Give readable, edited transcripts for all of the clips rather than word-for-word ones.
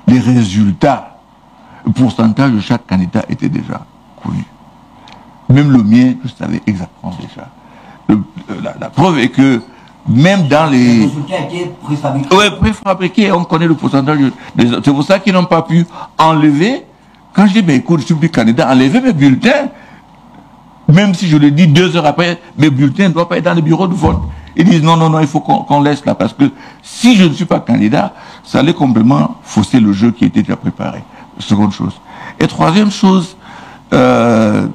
les résultats, le pourcentage de chaque candidat était déjà connu. Même le mien, je savais exactement déjà. La preuve est que même dans les... Le résultat était préfabriqué. Oui, préfabriqué, on connaît le pourcentage des autres. C'est pour ça qu'ils n'ont pas pu enlever. Quand je dis, mais écoute, je suis plus candidat, enlever mes bulletins, même si je le dis 2 heures après, mes bulletins ne doivent pas être dans le bureau de vote. Ils disent non, non, non, il faut qu'on laisse là, parce que si je ne suis pas candidat, ça allait complètement fausser le jeu qui était déjà préparé. Seconde chose. Et troisième chose, la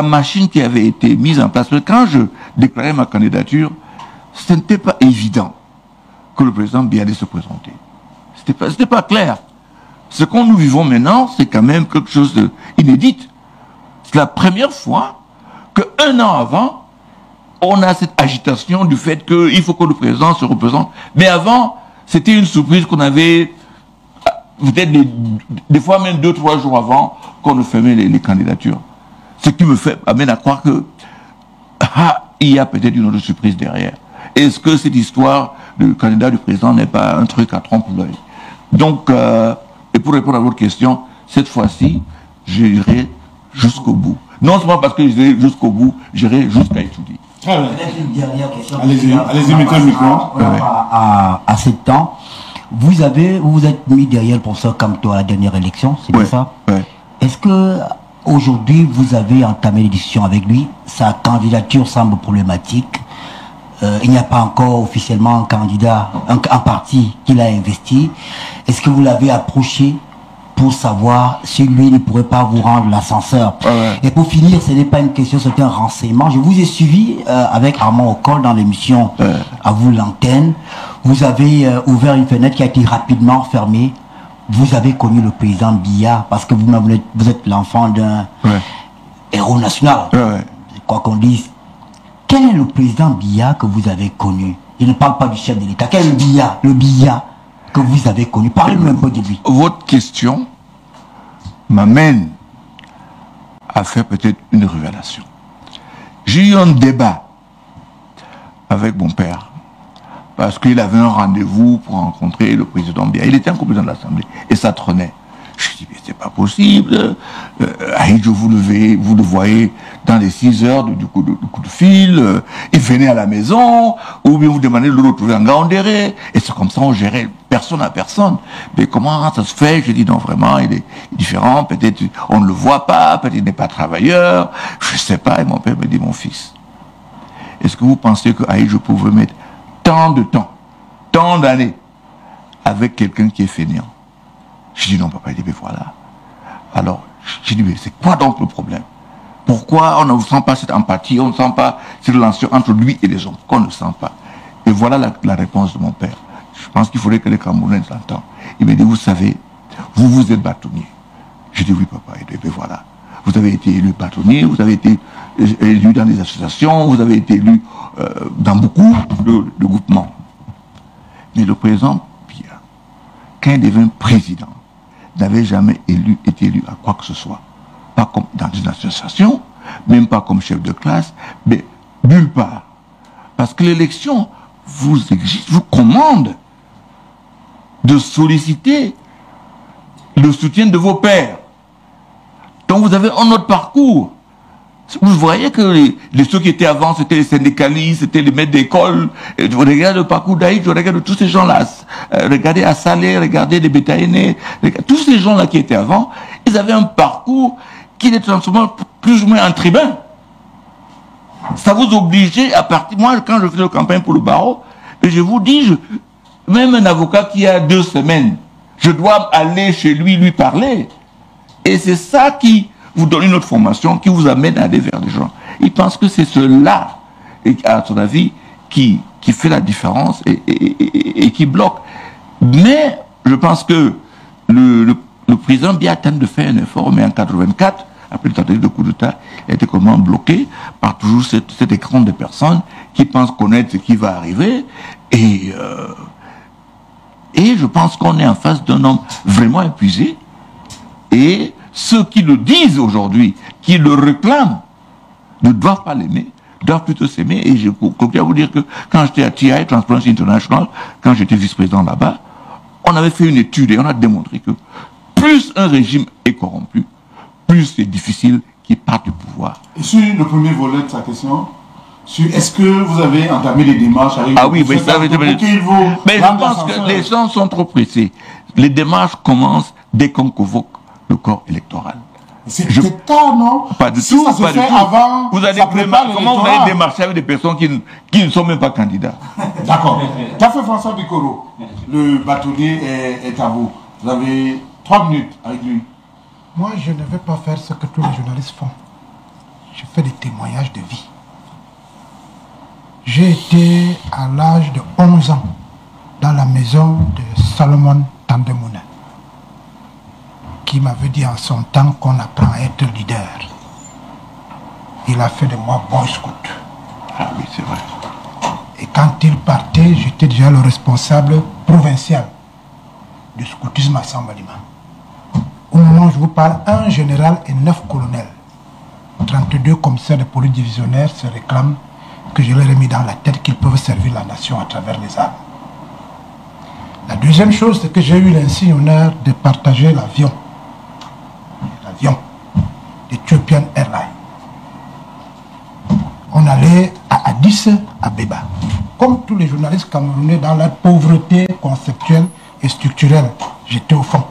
machine qui avait été mise en place. Quand je déclarais ma candidature, ce n'était pas évident que le président Biya allait se présenter. C'était pas clair. Ce qu'on nous vivons maintenant, c'est quand même quelque chose d'inédit. C'est la première fois qu'un an avant, on a cette agitation du fait qu'il faut que le président se représente. Mais avant, c'était une surprise qu'on avait, peut-être des fois même 2-3 jours avant, qu'on ne fermait les candidatures. Ce qui me amène à croire que il y a peut-être une autre surprise derrière. Est-ce que cette histoire du candidat du président n'est pas un truc à trompe-l'œil? Donc, et pour répondre à votre question, cette fois-ci, j'irai jusqu'au bout. Non seulement parce que j'irai jusqu'au bout, j'irai jusqu'à étudier. Peut-être une dernière question. Allez-y, mettez le micro. À 7 ans, vous vous êtes mis derrière le professeur Kamto à la dernière élection, c'est bien ça? Ouais. Est-ce que aujourd'hui vous avez entamé les discussions avec lui? Sa candidature semble problématique. Il n'y a pas encore officiellement un candidat, un parti qu'il a investi. Est-ce que vous l'avez approché pour savoir si lui ne pourrait pas vous rendre l'ascenseur? Et pour finir, ce n'est pas une question, c'est un renseignement. Je vous ai suivi avec Armand Ocol dans l'émission À vous l'antenne. Vous avez ouvert une fenêtre qui a été rapidement fermée. Vous avez connu le président Biya parce que vous êtes l'enfant d'un héros national. Quoi qu'on dise. Quel est le président Biya que vous avez connu? Je ne parle pas du chef de l'État. Quel est le Biya que vous avez connu? Parlez-nous un peu de lui. Votre question m'amène à faire peut-être une révélation. J'ai eu un débat avec mon père parce qu'il avait un rendez-vous pour rencontrer le président Biya. Il était un président de l'Assemblée et ça trônait. Je dis, mais c'est pas possible. Aïdjo, vous le voyez dans les 6 heures du coup de fil. Il venait à la maison, ou bien vous demandez de le retrouver en Gaondéré. Et c'est comme ça, on gérait personne à personne. Mais comment ça se fait? Je dis, non, vraiment, il est différent. Peut-être on ne le voit pas, peut-être il n'est pas travailleur. Je sais pas. Et mon père me dit, mon fils, est-ce que vous pensez que Aïdjo pouvait mettre tant de temps, tant d'années avec quelqu'un qui est fainéant? Je dis non, papa. Il dit, mais voilà. Alors, je dis, mais c'est quoi donc le problème? Pourquoi on ne sent pas cette empathie, on ne sent pas cette relation entre lui et les hommes? Pourquoi on ne sent pas? Et voilà la réponse de mon père. Je pense qu'il faudrait que les Camerounais l'entendent. Il me dit, vous savez, vous êtes bâtonnier. Je dis, oui, papa. Il dit, mais voilà. Vous avez été élu bâtonnier, vous avez été élu dans des associations, vous avez été élu dans beaucoup de groupements. Mais le président Biya, quand il devint président, n'avait jamais été élu à quoi que ce soit. Pas comme dans une association, même pas comme chef de classe, mais nulle part. Parce que l'élection vous exige, vous commande de solliciter le soutien de vos pairs. Donc vous avez un autre parcours. Vous voyez que ceux qui étaient avant, c'était les syndicalistes, c'était les maîtres d'école. Vous regardez le parcours d'Aïd, je regarde tous ces gens-là. Regardez Assalé, regardez les Bétaïnés, tous ces gens-là qui étaient avant, ils avaient un parcours qui les transformait plus ou moins en tribun. Ça vous obligeait à partir... Moi, quand je faisais la campagne pour le barreau, je vous dis, même un avocat qui a 2 semaines, je dois aller chez lui parler. Et c'est ça qui vous donne une autre formation, qui vous amène à aller vers les gens. Il pense que c'est cela, à son avis, qui fait la différence et qui bloque. Mais je pense que le président Biya tente de faire un effort, mais en 84, après le tentative de coup d'État, il a été comment bloqué par toujours cet écran de personnes qui pensent connaître ce qui va arriver. Et je pense qu'on est en face d'un homme vraiment épuisé. Et ceux qui le disent aujourd'hui, qui le réclament, ne doivent pas l'aimer, doivent plutôt s'aimer. Et je continue à vous dire que quand j'étais à TI, Transparency International, quand j'étais vice-président là-bas, on avait fait une étude et on a démontré que plus un régime est corrompu, plus c'est difficile qu'il parte du pouvoir. Et sur le premier volet de sa question, est-ce que vous avez entamé les démarches avec mais ça veut dire... Mais je pense que les gens sont trop pressés. Les démarches commencent dès qu'on convoque le corps électoral. C'est tard, non? Pas du si tout. Ça se fait avant, comment vous allez démarcher avec des personnes qui ne sont même pas candidats? D'accord. Café François Bikoro, le bâtonnier est à vous. Vous avez 3 minutes avec lui. Moi, je ne vais pas faire ce que tous les journalistes font. Je fais des témoignages de vie. J'ai été à l'âge de 11 ans dans la maison de Salomon Tandemounen, qui m'avait dit en son temps qu'on apprend à être leader. Il a fait de moi Boy Scout. Ah oui, c'est vrai. Et quand il partait, j'étais déjà le responsable provincial du scoutisme à Sambalima. Au moment où je vous parle, un général et 9 colonels, 32 commissaires de police divisionnaires se réclament que je leur ai mis dans la tête qu'ils peuvent servir la nation à travers les armes. La deuxième chose, c'est que j'ai eu l'insigne honneur de partager l'avion d'Ethiopian Airlines. On allait à Addis Abeba. Comme tous les journalistes camerounais dans la pauvreté conceptuelle et structurelle, j'étais au fond.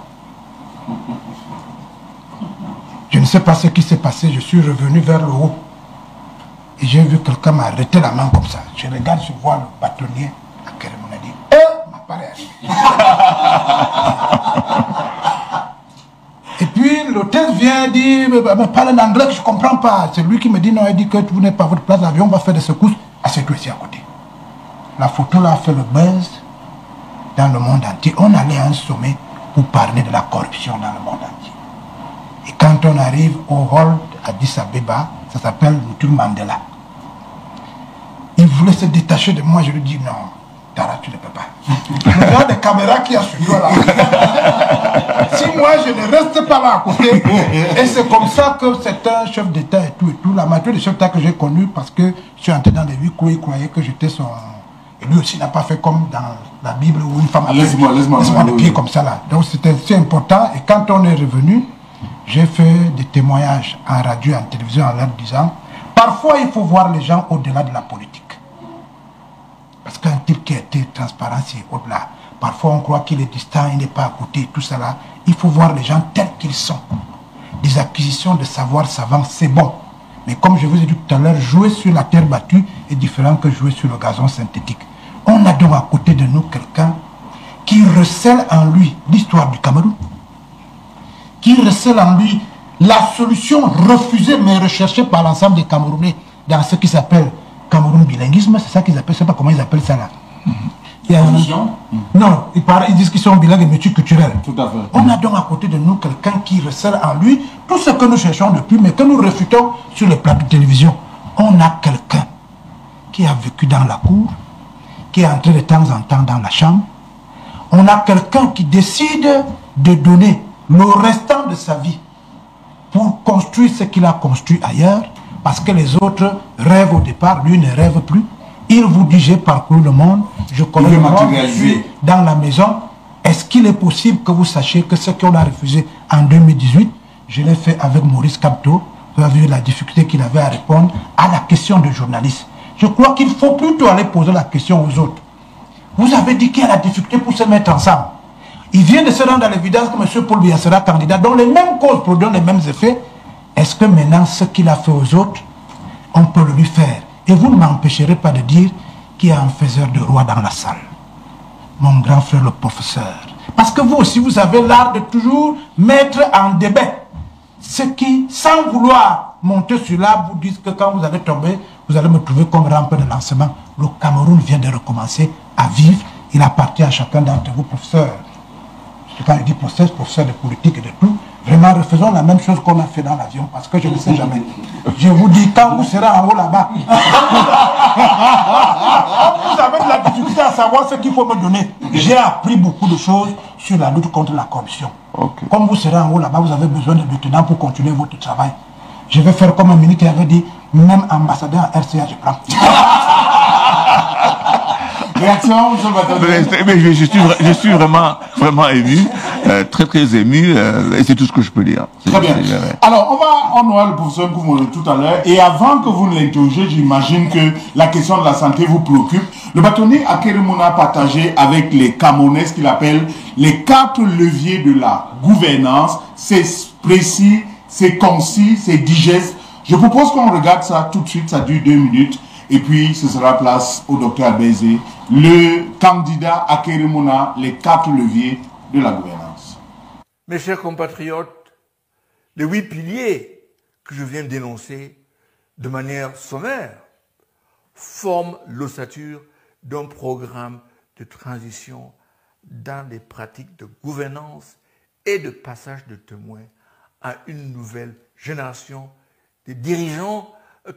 Je ne sais pas ce qui s'est passé, je suis revenu vers le haut. Et j'ai vu quelqu'un m'arrêter la main comme ça. Je regarde, je vois le bâtonnier à Kérémouna dit m'apparaît Et puis l'hôtesse vient dire me parle en anglais que je ne comprends pas. C'est lui qui me dit non, il dit que vous n'êtes pas à votre place, l'avion va faire des secousses. Assieds-toi ici à côté. La photo là a fait le buzz dans le monde entier. On allait à un sommet pour parler de la corruption dans le monde entier. Et quand on arrive au hall d'Addis Abeba, ça s'appelle Moutoum Mandela. Il voulait se détacher de moi, je lui dis non, Tara, tu ne peux pas. Le gars des caméras qui a suivi là. Si moi je ne reste pas là à côté, et c'est comme ça que c'est un chef d'État et tout, la majorité des chefs d'État que j'ai connus, parce que je suis entré dans les 8 coups, il croyait que j'étais son... Et lui aussi n'a pas fait comme dans la Bible où une femme a laisse-moi le pied comme ça là. Donc c'était si important, et quand on est revenu, j'ai fait des témoignages en radio et en télévision en leur disant parfois il faut voir les gens au-delà de la politique. Parce qu'un type qui a été transparent, c'est au-delà. Parfois on croit qu'il est distant, il n'est pas à côté, tout ça là. Il faut voir les gens tels qu'ils sont. Des acquisitions de savoir savant, c'est bon. Mais comme je vous ai dit tout à l'heure, jouer sur la terre battue est différent que jouer sur le gazon synthétique. On a donc à côté de nous quelqu'un qui recèle en lui l'histoire du Cameroun, qui recèle en lui la solution refusée mais recherchée par l'ensemble des Camerounais dans ce qui s'appelle Cameroun bilinguisme, c'est ça qu'ils appellent, je ne sais pas comment ils appellent ça là. Il y a non, ils disent qu'ils sont bilingues et multiculturels. Tout à fait. On a donc à côté de nous quelqu'un qui recèle en lui tout ce que nous cherchons depuis, mais que nous refutons sur les plateaux de télévision. On a quelqu'un qui a vécu dans la cour, qui est entré de temps en temps dans la chambre. On a quelqu'un qui décide de donner le restant de sa vie pour construire ce qu'il a construit ailleurs, parce que les autres rêvent au départ, lui ne rêve plus. Il vous dit j'ai parcouru le monde, je connais le monde, je suis dans la maison. Est-ce qu'il est possible que vous sachiez que ce qu'on a refusé en 2018, je l'ai fait avec Maurice Kamto, vous avez vu la difficulté qu'il avait à répondre à la question de journaliste. Je crois qu'il faut plutôt aller poser la question aux autres. Vous avez dit qu'il y a la difficulté pour se mettre ensemble. Il vient de se rendre à l'évidence que M. Paul Biya sera candidat, dont les mêmes causes produisent les mêmes effets. Est-ce que maintenant, ce qu'il a fait aux autres, on peut le lui faire? Et vous ne m'empêcherez pas de dire qu'il y a un faiseur de roi dans la salle. Mon grand frère, le professeur. Parce que vous aussi, vous avez l'art de toujours mettre en débat ce qui, sans vouloir monter sur l'arbre, vous disent que quand vous allez tomber, vous allez me trouver comme rampe de lancement. Le Cameroun vient de recommencer à vivre. Il appartient à chacun d'entre vous, professeur. Quand je dis professeur de politique et de tout, vraiment, refaisons la même chose qu'on a fait dans l'avion, parce que je ne sais jamais. Je vous dis, quand vous serez en haut là-bas, vous avez de la difficulté à savoir ce qu'il faut me donner. J'ai appris beaucoup de choses sur la lutte contre la corruption. Okay. Comme vous serez en haut là-bas, vous avez besoin de lieutenants pour continuer votre travail. Je vais faire comme un ministre qui avait dit, même ambassadeur RCA, je prends. Réaction, M. Bataille? Mais je suis vraiment ému, très ému, et c'est tout ce que je peux dire. Très bien. Alors, on aura le professeur Koumoulou tout à l'heure, et avant que vous ne l'interrogez, j'imagine que la question de la santé vous préoccupe. Le bâtonnier Akerimuna a partagé avec les Camerounais ce qu'il appelle les 4 leviers de la gouvernance. C'est précis, c'est concis, c'est digeste. Je propose qu'on regarde ça tout de suite, ça dure 2 minutes. Et puis, ce sera place au docteur Bézé, le candidat Akerimuna, les 4 leviers de la gouvernance. Mes chers compatriotes, les 8 piliers que je viens d'énoncer de manière sommaire forment l'ossature d'un programme de transition dans les pratiques de gouvernance et de passage de témoins à une nouvelle génération de dirigeants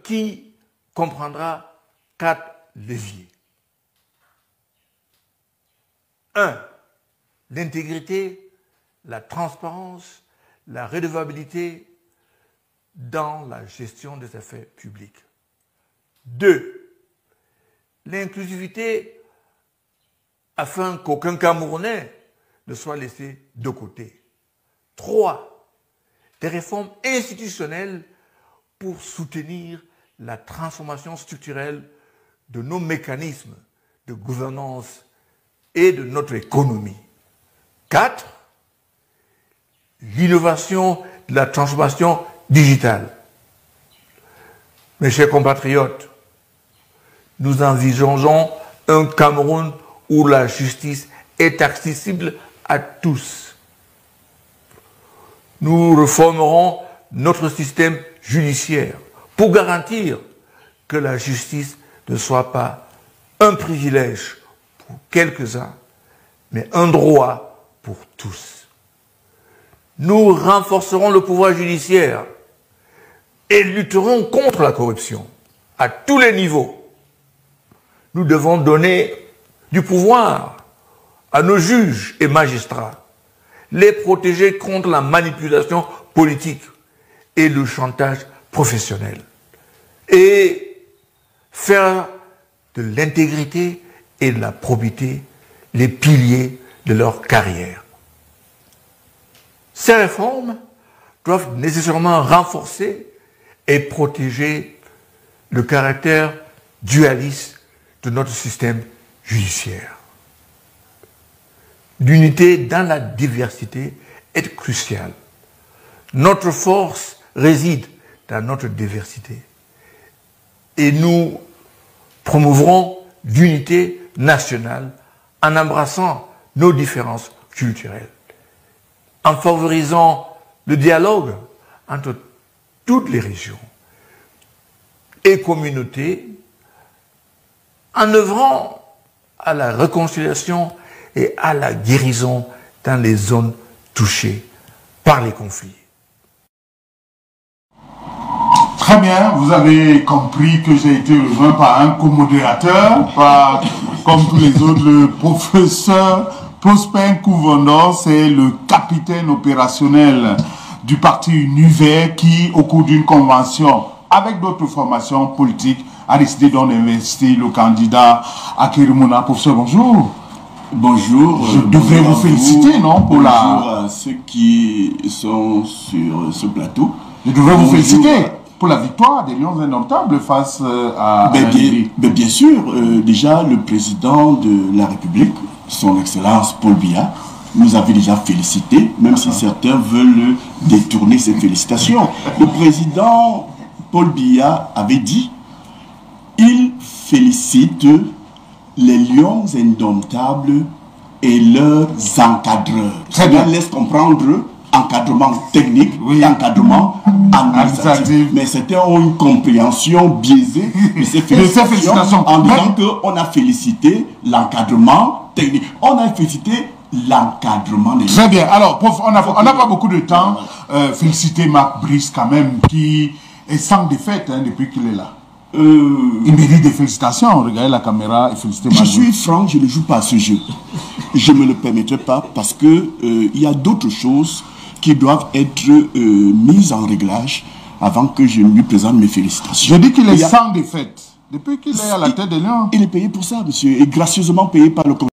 qui comprendra 4 leviers. 1. L'intégrité, la transparence, la redevabilité dans la gestion des affaires publiques. 2. L'inclusivité afin qu'aucun Camerounais ne soit laissé de côté. 3. Des réformes institutionnelles pour soutenir la transformation structurelle de nos mécanismes de gouvernance et de notre économie. 4. L'innovation de la transformation digitale. Mes chers compatriotes, nous envisageons un Cameroun où la justice est accessible à tous. Nous réformerons notre système judiciaire pour garantir que la justice ne soit pas un privilège pour quelques-uns, mais un droit pour tous. Nous renforcerons le pouvoir judiciaire et lutterons contre la corruption à tous les niveaux. Nous devons donner du pouvoir à nos juges et magistrats, les protéger contre la manipulation politique et le chantage professionnel, et faire de l'intégrité et de la probité les piliers de leur carrière. Ces réformes doivent nécessairement renforcer et protéger le caractère dualiste de notre système judiciaire. L'unité dans la diversité est cruciale. Notre force réside dans notre diversité. Et nous promouvrons l'unité nationale en embrassant nos différences culturelles, en favorisant le dialogue entre toutes les régions et communautés, en œuvrant à la réconciliation et à la guérison dans les zones touchées par les conflits. Très bien, vous avez compris que j'ai été rejoint par un co-modérateur, comme tous les autres, le professeur Prosper Kouvondor, c'est le capitaine opérationnel du parti Univers qui, au cours d'une convention avec d'autres formations politiques, a décidé d'en investir le candidat Akerimuna. Professeur, bonjour. Bonjour. Je devrais vous féliciter, non, pour bonjour à ceux qui sont sur ce plateau. Je devrais vous féliciter pour la victoire des Lions Indomptables face à bien sûr, déjà le président de la République, son Excellence Paul Biya, nous avait déjà félicité, même si certains veulent détourner ces félicitations. Le président Paul Biya avait dit, il félicite les Lions Indomptables et leurs encadreurs. Très bien. Ça laisse comprendre encadrement technique, oui, encadrement administratif. Mais c'était une compréhension biaisée de ces félicitations en disant qu'on a félicité l'encadrement technique. On a félicité l'encadrement des... Très bien. Alors, prof, on n'a pas beaucoup de temps. Féliciter Marc Brice quand même, qui est sans défaite depuis qu'il est là. Il mérite des félicitations. Regardez la caméra et félicitez Marc Brice. Je suis franc, je ne joue pas à ce jeu. Je ne me le permettrai pas parce que il y a d'autres choses qui doivent être mises en réglage avant que je lui présente mes félicitations. Je dis qu'il est sans défaite. Depuis qu'il est à la tête de Lyon. Il est payé pour ça, monsieur, et gracieusement payé par le